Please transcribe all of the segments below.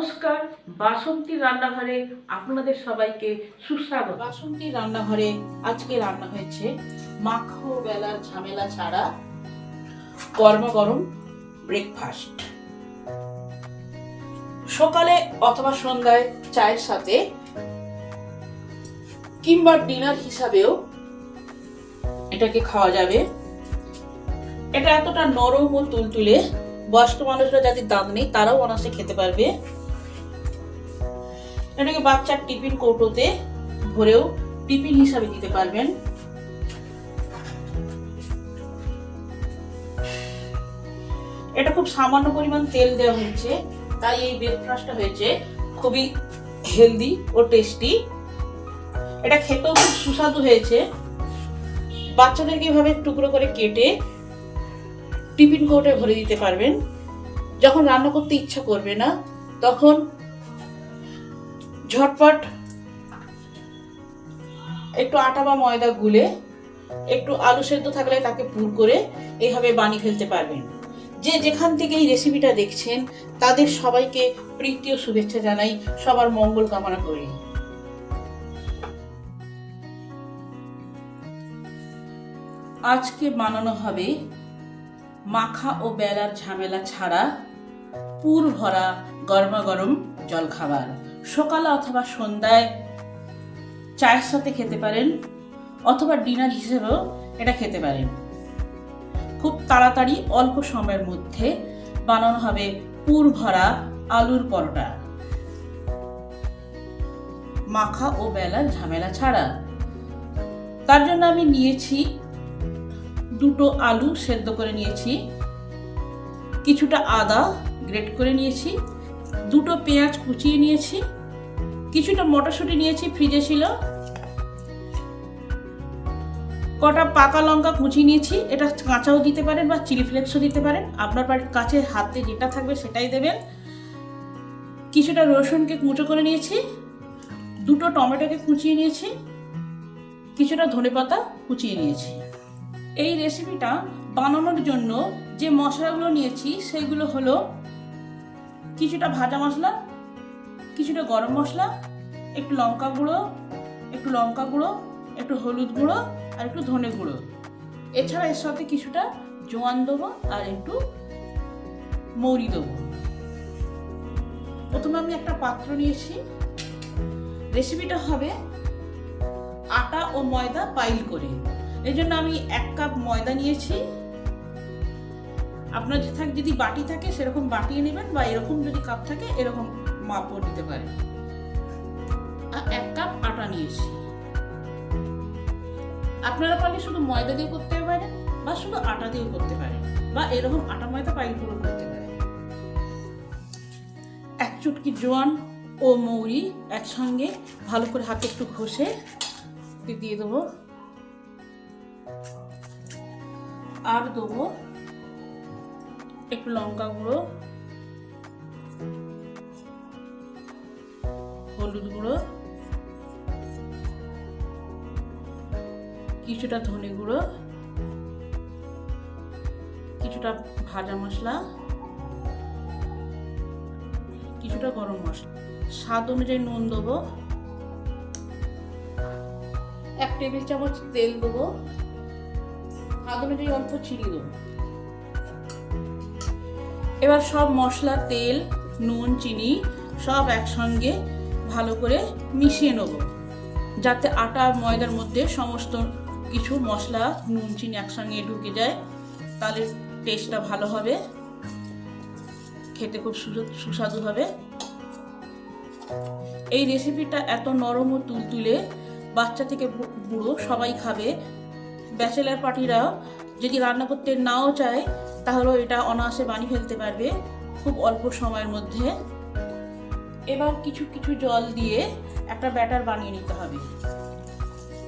নমস্কার, বাসন্তী রান্নাঘরে আপনাদের সবাইকে সুস্বাগত। বাসন্তী রান্নাঘরে আজকে রান্না হয়েছে মাখো বেলার ঝামেলা ছাড়া গরমা গরম ব্রেকফাস্ট। সকালে অথবা সন্ধ্যায় চায়ের সাথে কিংবা ডিনার হিসাবেও এটাকে খাওয়া যাবে। এটা এতটা নরম ও তুলতুলে, বয়স্ক মানুষরা যাদের দাঁত নেই তারাও অনায়াসে খেতে পারবে। এটাকে বাচ্চার টিফিন কৌটোতে ভরেও টিফিন হিসাবে দিতে পারবেন। এটা খুব সামান্য পরিমাণ তেল দেওয়া হয়েছে, তাই এই ব্রেকফাস্টটা হয়েছে খুবই হেলদি ও টেস্টি। এটা খেতেও খুব সুস্বাদু হয়েছে। বাচ্চাদেরকে এভাবে টুকরো করে কেটে টিফিন কৌটোয় ভরে দিতে পারবেন। যখন রান্না করতে ইচ্ছা করবে না তখন ঝটপট একটু আটা বা ময়দা গুলে একটু আলু সেদ্ধ থাকলে তাকে পুর করে এইভাবে বানিয়ে ফেলতে পারবেন। যে যেখান থেকে এই রেসিপিটা দেখছেন তাদের সবাইকে প্রীতি ও শুভেচ্ছা জানাই, সবার মঙ্গল কামনা করি। আজকে বানানো হবে মাখা ও বেলার ঝামেলা ছাড়া পুর ভরা গরমা গরম জলখাবার। সকালে অথবা সন্ধ্যায় চায়ের সাথে খেতে পারেন, অথবা ডিনার হিসেবেও এটা খেতে পারেন। খুব তাড়াতাড়ি অল্প সময়ের মধ্যে বানানো হবে পুর ভরা আলুর পরোটা, মাখা ও বেলার ঝামেলা ছাড়া। তার জন্য আমি নিয়েছি দুটো আলু সেদ্ধ করে নিয়েছি, কিছুটা আদা গ্রেট করে নিয়েছি, দুটো পেঁয়াজ কুচিয়ে নিয়েছি, কিছুটা মটরশুঁটি নিয়েছি ফ্রিজে ছিল, কটা পাকা লঙ্কা কুচিয়ে নিয়েছি। এটা কাঁচাও দিতে পারেন বা চিলি ফ্লেক্সও দিতে পারেন, আপনার বাড়ির কাছে হাতে যেটা থাকবে সেটাই দেবেন। কিছুটা রসুনকে কুচো করে নিয়েছি, দুটো টমেটোকে কুচিয়ে নিয়েছি, কিছুটা ধনেপাতা কুচিয়ে নিয়েছি। এই রেসিপিটা বানানোর জন্য যে মশলাগুলো নিয়েছি সেগুলো হলো কিছুটা ভাজা মশলা, কিছুটা গরম মশলা, একটু লঙ্কা গুঁড়ো, একটু হলুদ গুঁড়ো আর একটু ধনে গুঁড়ো। এছাড়া এর সাথে কিছুটা জোয়ান দেবো আর একটু মৌরি দেবো। প্রথমে আমি একটা পাত্র নিয়েছি। রেসিপিটা হবে আটা ও ময়দা পাইল করে, এই জন্য আমি 1 কাপ ময়দা নিয়েছি। আপনার যদি বাটি থাকে সেরকম বাটিয়ে নেবেন, বা এরকম যদি কাপ থাকে এরকম মাপও দিতে পারেন। আর 1 কাপ আটা নিয়েছি। আপনারা পারলে শুধু ময়দা দিয়ে করতে পারেন বা শুধু আটা দিয়ে করতে পারেন, বা এরকম আটা ময়দা পাইল করে করতে পারেন। 1 চুটকি জোয়ান ও মৌরি একসঙ্গে ভালো করে হাতে একটু ঘষে দিয়ে দেবো। আর দেবো একটু লঙ্কা গুঁড়ো, হলুদ গুঁড়ো, কিছুটা ধনে গুঁড়ো, কিছুটা ভাজা মশলা, কিছুটা গরম মশলা, স্বাদ অনুযায়ী নুন দেবো, 1 টেবিল চামচ তেল দেবো, স্বাদ অনুযায়ী অল্প চিনি দেবো। এবার সব মশলা, তেল, নুন, চিনি সব একসঙ্গে ভালো করে মিশিয়ে নেব, যাতে আটা আর ময়দার মধ্যে সমস্ত কিছু মশলা, নুন, চিনি একসঙ্গে ঢুকে যায়। তাহলে টেস্টটা ভালো হবে, খেতে খুব সুস্বাদু হবে। এই রেসিপিটা এত নরম ও তুলতুলে, বাচ্চা থেকে বুড়ো সবাই খাবে। ব্যাচেলার পার্টিরা যদি রান্না করতে নাও চায় তাহলেও এটা অনায়াসে বানিয়ে ফেলতে পারবে খুব অল্প সময়ের মধ্যে। এবার কিছু কিছু জল দিয়ে একটা ব্যাটার বানিয়ে নিতে হবে।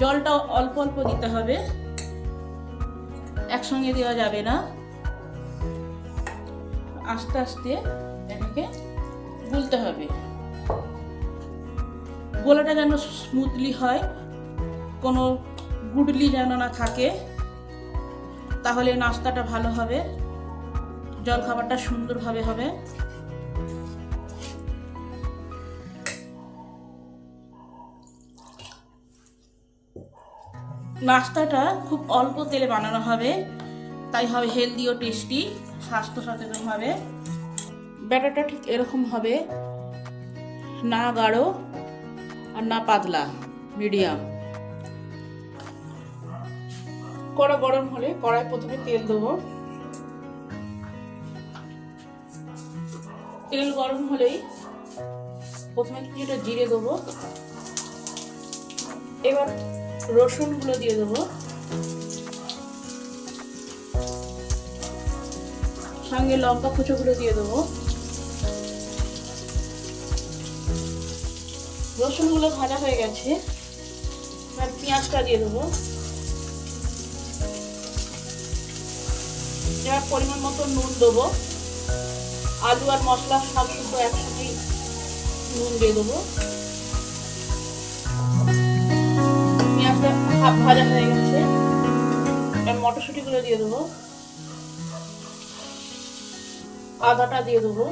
জলটা অল্প অল্প দিতে হবে, একসঙ্গে দেওয়া যাবে না। আস্তে আস্তে এটাকে গুলতে হবে। গোলাটা যেন স্মুথলি হয়, কোনো গুডলি যেন না থাকে, তাহলে নাস্তাটা ভালো হবে, জলখাবারটা সুন্দরভাবে হবে। নাস্তাটা খুব অল্প তেলে বানানো হবে, তাই হবে হেলদি ও টেস্টি, স্বাস্থ্য সচেতন হবে। ব্যাটারটা ঠিক এরকম হবে, না গাঢ় আর না পাতলা, মিডিয়াম। কড়া গরম হলে কড়াই প্রথমে তেল দেবো। তেল গরম হলেই প্রথমে কিছুটা জিরে দেবো, এবার রসুনগুলো দিয়ে দেবো, সঙ্গে লঙ্কা কুচোগুলো দিয়ে দেবো। রসুনগুলো ভাজা হয়ে গেছে, এবার পেঁয়াজটা দিয়ে দেবো। এবার পরিমাণ মতো নুন দেবো, আলু আর মশলা সব শুদ্ধ একসাথে নুন দিয়ে দেবো। পেঁয়াজটা হাফ ভাজা হয়ে গেছে, এবার মটরশুঁটিগুলো দিয়ে দেবো, আদাটা দিয়ে দেবো,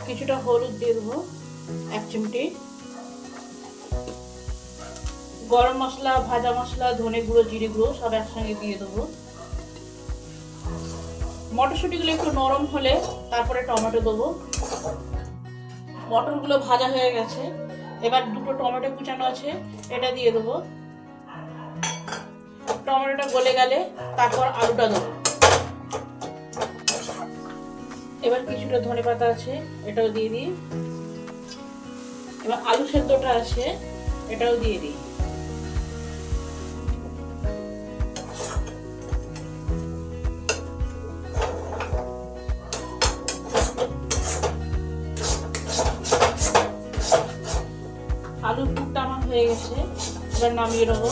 কিছুটা হলুদ দিয়ে দেবো 1 চিমটি, গরম মশলা, ভাজা মশলা, ধনে গুঁড়ো, জিরে গুঁড়ো সব একসঙ্গে দিয়ে দেবো। মটরশুঁটিগুলো একটু নরম হলে তারপরে টমেটো দেবো। মটরগুলো ভাজা হয়ে গেছে, এবার 2টো টমেটো কুচানো আছে, এটা দিয়ে দেবো। টমেটোটা গলে গেলে তারপর আলুটা দেবো। এবার কিছুটা ধনেপাতা আছে, এটাও দিয়ে দিই। এবার আলু সেদ্ধটা আছে, এটাও দিয়ে দিই। আলুর পুরটা আমার হয়ে গেছে, এবার নামিয়ে নেবো।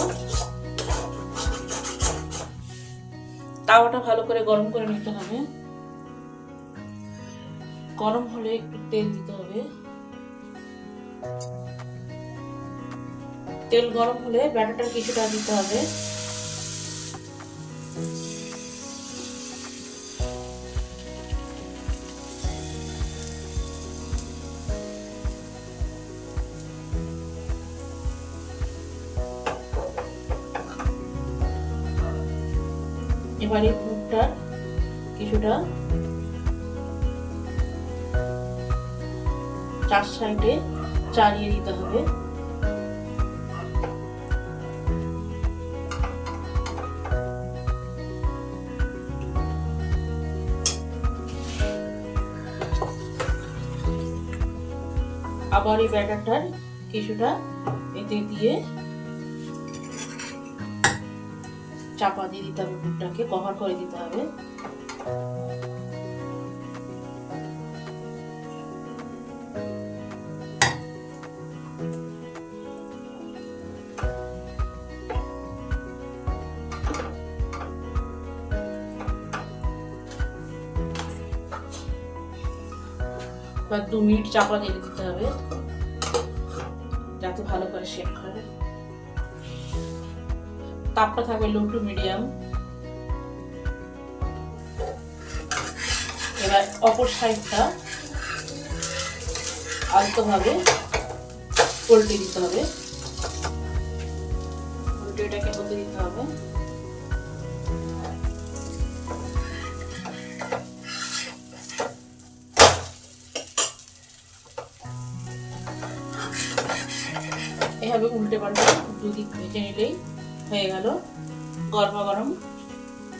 তাওয়াটা ভালো করে গরম করে নিতে হবে, গরম হলে একটু তেল দিতে হবে। তেল গরম হলে ব্যাটারটা কিছুটা দিতে হবে। এবার এই পুরটা কিছুটা 4 সাইডে চালিয়ে দিতে হবে। আবার এই ব্যাটারটার কিছুটা এতে দিয়ে চাপা দিয়ে দিতে হবে, পুরটাকে কভার করে দিতে হবে। এবার 2 মিনিট চাপা দিয়ে দিতে হবে যাতে ভালো করে সেট হয়। তাপটা থাকবে লো টু মিডিয়াম। এবার অপর সাইডটা আলতোভাবে উল্টে দিতে হবে, উল্টেটাকে হতে দিতে হবে। এভাবে উল্টে পাল্টে 2 দিক ভেজে নিলেই হয়ে গেল গরমা গরম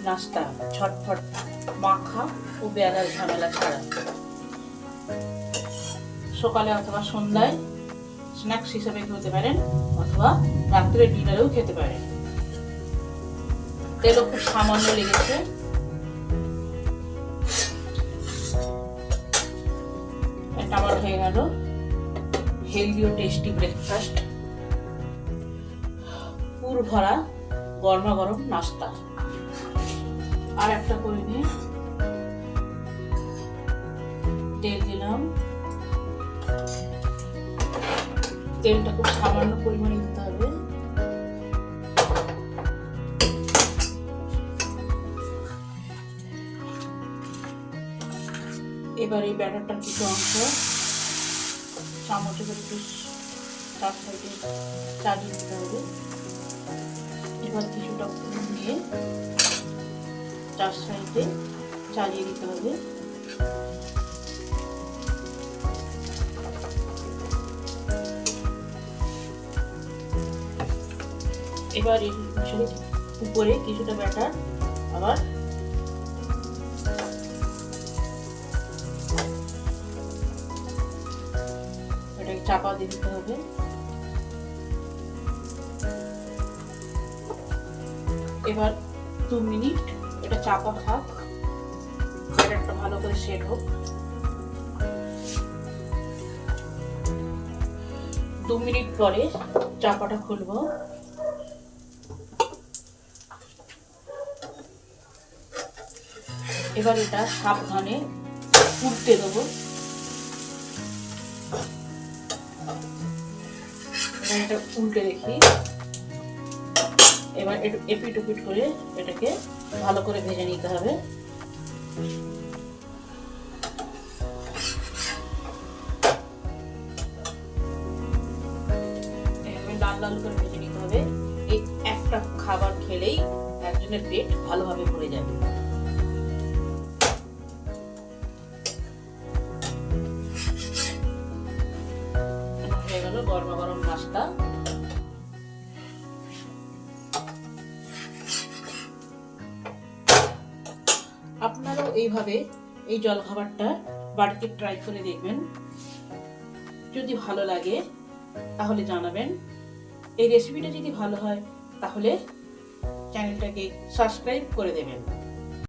নাস্তা, ঝটফট মাখা ও বেলার ঝামেলা ছাড়া। সকালে অথবা সন্ধ্যায় স্ন্যাক্স হিসেবে খেতে পারেন, অথবা রাত্রে ডিনারেও খেতে পারেন। তেলও খুব সামান্য লেগেছে। এটা আমার হয়ে গেল হেলদি ও টেস্টি ব্রেকফাস্ট, পুর ভরা গরমা গরম নাস্তা। আর একটা করে নিয়ে তেল দিলাম, তেলটা খুব সামান্য পরিমাণে দিতে হবে। এবার এই ব্যাটারটার কিছু অংশ চামচে করে একটু চার সাইডে চালিয়ে দিতে হবে। এবার কিছুটা ফুল দিয়ে চার সাইডে চালিয়ে দিতে হবে। এবার এর উপরে কিছুটা ব্যাটার আবার এটাকে চাপা দিয়ে দিতে হবে। এবার 2 মিনিট এটা চাপা থাক, ব্যাটারটা ভালো করে সেট হোক। 2 মিনিট পরে চাপাটা খুলবো। এবার এটা সাবধানে উল্টে দেবো। এটা উল্টে দেখি। এবার একটু এপিট ওপিট করে এটাকে ভালো করে ভেজে নিতে হবে। লাল লাল করে ভেজে নিতে হবে। এই একটা খাবার খেলেই একজনের পেট ভালোভাবে ভরে যাবে। হয়ে গেল গরমা গরম নাস্তা। আপনারাও এইভাবে এই জলখাবারটা বাড়িতে ট্রাই করে দেখবেন। যদি ভালো লাগে তাহলে জানাবেন। এই রেসিপিটা যদি ভালো হয় তাহলে চ্যানেলটাকে সাবস্ক্রাইব করে দেবেন।